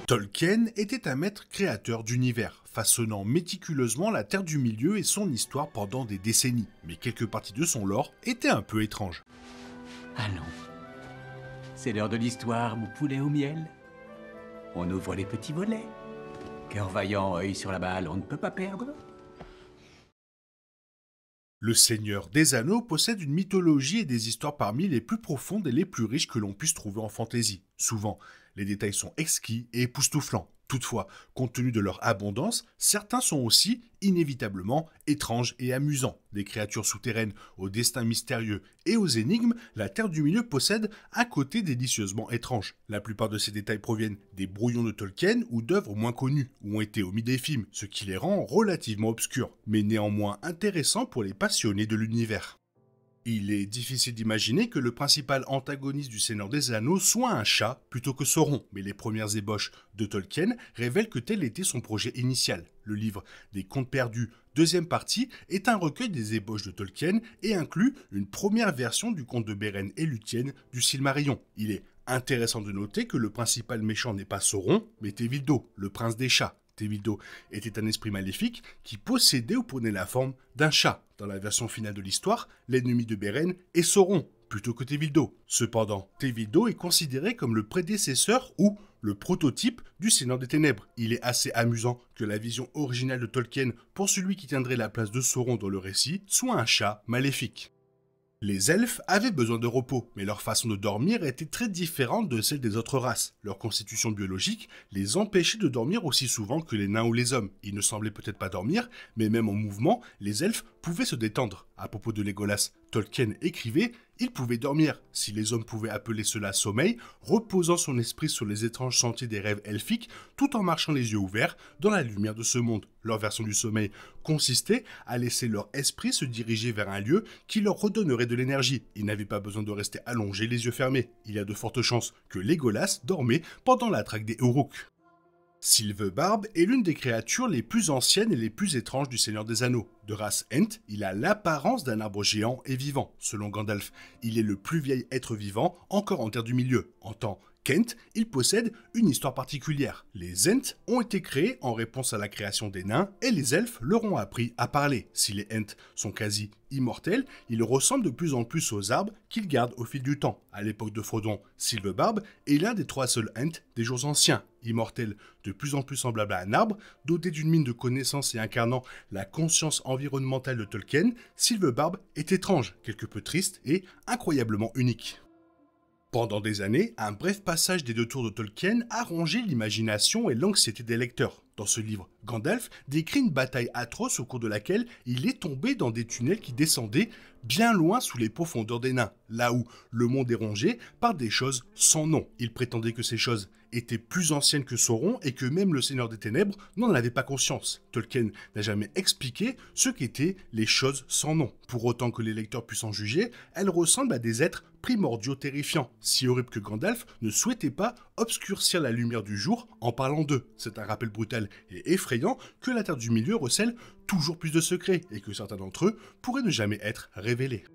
Tolkien était un maître créateur d'univers, façonnant méticuleusement la Terre du Milieu et son histoire pendant des décennies, mais quelques parties de son lore étaient un peu étranges. Allons. C'est l'heure de l'histoire, mon poulet au miel. On ouvre les petits volets. Cœur vaillant, œil sur la balle, on ne peut pas perdre. Le Seigneur des Anneaux possède une mythologie et des histoires parmi les plus profondes et les plus riches que l'on puisse trouver en fantasy. Souvent, les détails sont exquis et époustouflants. Toutefois, compte tenu de leur abondance, certains sont aussi, inévitablement, étranges et amusants. Des créatures souterraines au destin mystérieux et aux énigmes, la Terre du Milieu possède un côté délicieusement étrange. La plupart de ces détails proviennent des brouillons de Tolkien ou d'œuvres moins connues, ou ont été omis des films, ce qui les rend relativement obscurs, mais néanmoins intéressants pour les passionnés de l'univers. Il est difficile d'imaginer que le principal antagoniste du Seigneur des Anneaux soit un chat plutôt que Sauron, mais les premières ébauches de Tolkien révèlent que tel était son projet initial. Le livre des Contes perdus, deuxième partie, est un recueil des ébauches de Tolkien et inclut une première version du conte de Beren et Lúthien du Silmarillion. Il est intéressant de noter que le principal méchant n'est pas Sauron, mais Thévildo, le prince des chats. Thévildo était un esprit maléfique qui possédait ou prenait la forme d'un chat. Dans la version finale de l'histoire, l'ennemi de Beren est Sauron, plutôt que Thévildo. Cependant, Thévildo est considéré comme le prédécesseur ou le prototype du Seigneur des Ténèbres. Il est assez amusant que la vision originale de Tolkien pour celui qui tiendrait la place de Sauron dans le récit soit un chat maléfique. Les elfes avaient besoin de repos, mais leur façon de dormir était très différente de celle des autres races. Leur constitution biologique les empêchait de dormir aussi souvent que les nains ou les hommes. Ils ne semblaient peut-être pas dormir, mais même en mouvement, les elfes pouvaient se détendre. À propos de Legolas, Tolkien écrivait « Il pouvait dormir ». Si les hommes pouvaient appeler cela sommeil, reposant son esprit sur les étranges sentiers des rêves elfiques, tout en marchant les yeux ouverts dans la lumière de ce monde. Leur version du sommeil consistait à laisser leur esprit se diriger vers un lieu qui leur redonnerait de l'énergie. Ils n'avaient pas besoin de rester allongés les yeux fermés. Il y a de fortes chances que Legolas dormait pendant la traque des Uruk. Sylvebarbe est l'une des créatures les plus anciennes et les plus étranges du Seigneur des Anneaux. De race Ent, il a l'apparence d'un arbre géant et vivant. Selon Gandalf, il est le plus vieil être vivant encore en Terre du Milieu. En tant qu'Ent, il possède une histoire particulière. Les Ents ont été créés en réponse à la création des nains et les elfes leur ont appris à parler. Si les Ents sont quasi immortels, ils ressemblent de plus en plus aux arbres qu'ils gardent au fil du temps. À l'époque de Frodon, Sylvebarbe est l'un des 3 seuls Ents des jours anciens. Immortel, de plus en plus semblable à un arbre, doté d'une mine de connaissances et incarnant la conscience environnementale de Tolkien, Sylvebarbe est étrange, quelque peu triste et incroyablement unique. Pendant des années, un bref passage des 2 tours de Tolkien a rongé l'imagination et l'anxiété des lecteurs. Dans ce livre, Gandalf décrit une bataille atroce au cours de laquelle il est tombé dans des tunnels qui descendaient bien loin sous les profondeurs des nains, là où le monde est rongé par des choses sans nom. Il prétendait que ces choses étaient plus anciennes que Sauron et que même le Seigneur des Ténèbres n'en avait pas conscience. Tolkien n'a jamais expliqué ce qu'étaient les choses sans nom. Pour autant que les lecteurs puissent en juger, elles ressemblent à des êtres primordiaux terrifiants, si horribles que Gandalf ne souhaitait pas obscurcir la lumière du jour en parlant d'eux. C'est un rappel brutal et effrayant que la Terre du Milieu recèle toujours plus de secrets et que certains d'entre eux pourraient ne jamais être révélés.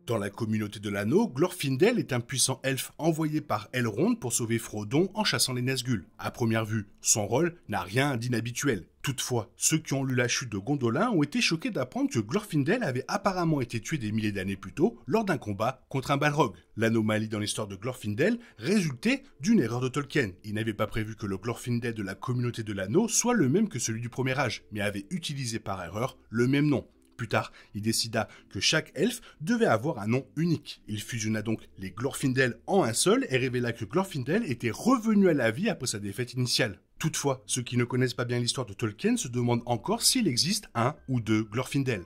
Dans la communauté de l'anneau, Glorfindel est un puissant elfe envoyé par Elrond pour sauver Frodon en chassant les Nazgûl. À première vue, son rôle n'a rien d'inhabituel. Toutefois, ceux qui ont lu la chute de Gondolin ont été choqués d'apprendre que Glorfindel avait apparemment été tué des milliers d'années plus tôt lors d'un combat contre un Balrog. L'anomalie dans l'histoire de Glorfindel résultait d'une erreur de Tolkien. Il n'avait pas prévu que le Glorfindel de la communauté de l'anneau soit le même que celui du premier âge, mais avait utilisé par erreur le même nom. Plus tard, il décida que chaque elfe devait avoir un nom unique. Il fusionna donc les Glorfindel en un seul et révéla que Glorfindel était revenu à la vie après sa défaite initiale. Toutefois, ceux qui ne connaissent pas bien l'histoire de Tolkien se demandent encore s'il existe un ou 2 Glorfindel.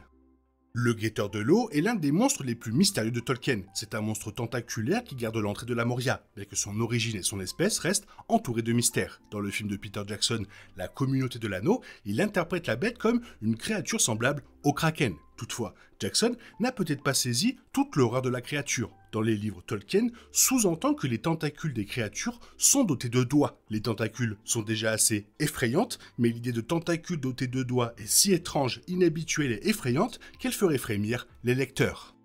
Le guetteur de l'eau est l'un des monstres les plus mystérieux de Tolkien. C'est un monstre tentaculaire qui garde l'entrée de la Moria, bien que son origine et son espèce restent entourées de mystères. Dans le film de Peter Jackson, La communauté de l'anneau, il interprète la bête comme une créature semblable au Kraken. Toutefois, Jackson n'a peut-être pas saisi toute l'horreur de la créature. Dans les livres Tolkien, sous-entend que les tentacules des créatures sont dotés de doigts. Les tentacules sont déjà assez effrayantes, mais l'idée de tentacules dotés de doigts est si étrange, inhabituelle et effrayante qu'elle ferait frémir les lecteurs.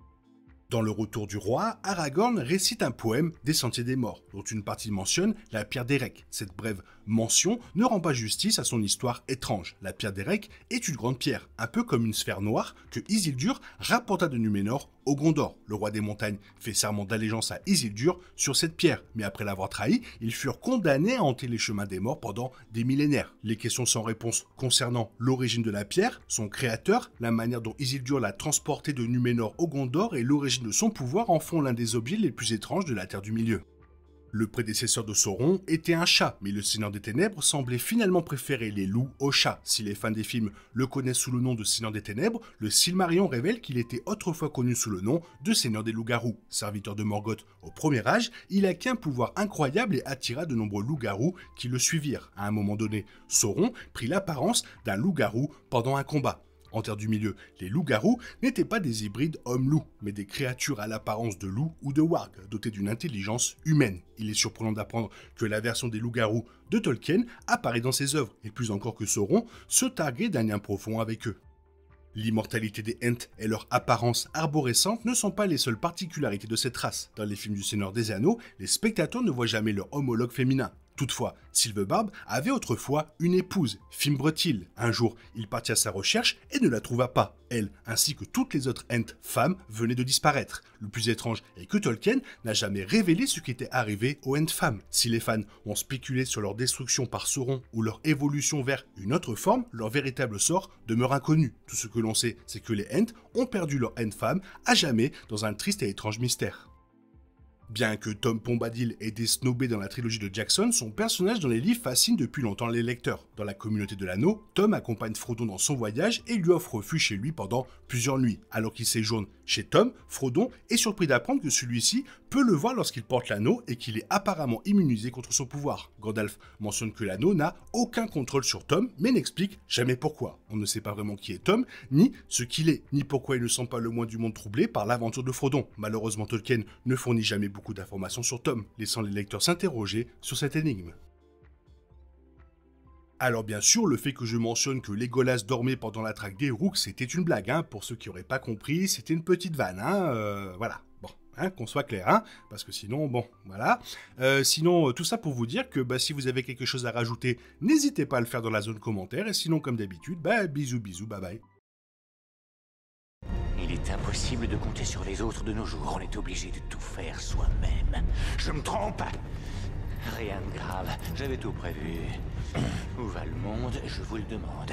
Dans Le Retour du Roi, Aragorn récite un poème des Sentiers des Morts, dont une partie mentionne la pierre d'Érec. Cette brève mention ne rend pas justice à son histoire étrange. La pierre d'Érec est une grande pierre, un peu comme une sphère noire que Isildur rapporta de Numénor au Gondor. Le roi des montagnes fait serment d'allégeance à Isildur sur cette pierre, mais après l'avoir trahi, ils furent condamnés à hanter les chemins des morts pendant des millénaires. Les questions sans réponse concernant l'origine de la pierre, son créateur, la manière dont Isildur l'a transporté de Numénor au Gondor et l'origine de son pouvoir en font l'un des objets les plus étranges de la Terre du Milieu. Le prédécesseur de Sauron était un chat, mais le Seigneur des Ténèbres semblait finalement préférer les loups aux chats. Si les fans des films le connaissent sous le nom de Seigneur des Ténèbres, le Silmarillion révèle qu'il était autrefois connu sous le nom de Seigneur des Loups-Garous. Serviteur de Morgoth au premier âge, il acquit un pouvoir incroyable et attira de nombreux loups-garous qui le suivirent. À un moment donné, Sauron prit l'apparence d'un loup-garou pendant un combat. En Terre du Milieu, les loups-garous n'étaient pas des hybrides homme-loup, mais des créatures à l'apparence de loup ou de warg, dotées d'une intelligence humaine. Il est surprenant d'apprendre que la version des loups-garous de Tolkien apparaît dans ses œuvres, et plus encore que Sauron se targuait d'un lien profond avec eux. L'immortalité des Ents et leur apparence arborescente ne sont pas les seules particularités de cette race. Dans les films du Seigneur des Anneaux, les spectateurs ne voient jamais leur homologue féminin. Toutefois, Sylvebarbe avait autrefois une épouse, Fimbretille. Un jour, il partit à sa recherche et ne la trouva pas. Elle, ainsi que toutes les autres Ents femmes, venaient de disparaître. Le plus étrange est que Tolkien n'a jamais révélé ce qui était arrivé aux Ents femmes. Si les fans ont spéculé sur leur destruction par Sauron ou leur évolution vers une autre forme, leur véritable sort demeure inconnu. Tout ce que l'on sait, c'est que les Ents ont perdu leur Ent femme à jamais dans un triste et étrange mystère. Bien que Tom Bombadil ait été snobé dans la trilogie de Jackson, son personnage dans les livres fascine depuis longtemps les lecteurs. Dans la communauté de l'anneau, Tom accompagne Frodon dans son voyage et lui offre refuge chez lui pendant plusieurs nuits. Alors qu'il séjourne chez Tom, Frodon est surpris d'apprendre que celui-ci peut le voir lorsqu'il porte l'anneau et qu'il est apparemment immunisé contre son pouvoir. Gandalf mentionne que l'anneau n'a aucun contrôle sur Tom, mais n'explique jamais pourquoi. On ne sait pas vraiment qui est Tom, ni ce qu'il est, ni pourquoi il ne sent pas le moins du monde troublé par l'aventure de Frodon. Malheureusement, Tolkien ne fournit jamais beaucoup d'informations sur Tom, laissant les lecteurs s'interroger sur cette énigme. Alors bien sûr, le fait que je mentionne que Legolas dormait pendant la traque des Rooks, c'était une blague, hein, pour ceux qui n'auraient pas compris, c'était une petite vanne, voilà, bon. Qu'on soit clair, parce que sinon, bon, voilà. Sinon, tout ça pour vous dire que si vous avez quelque chose à rajouter, n'hésitez pas à le faire dans la zone commentaire, et sinon, comme d'habitude, bisous, bisous, bye bye. Il est impossible de compter sur les autres de nos jours, on est obligé de tout faire soi-même. Je me trompe? Rien de grave, j'avais tout prévu. Où va le monde, je vous le demande.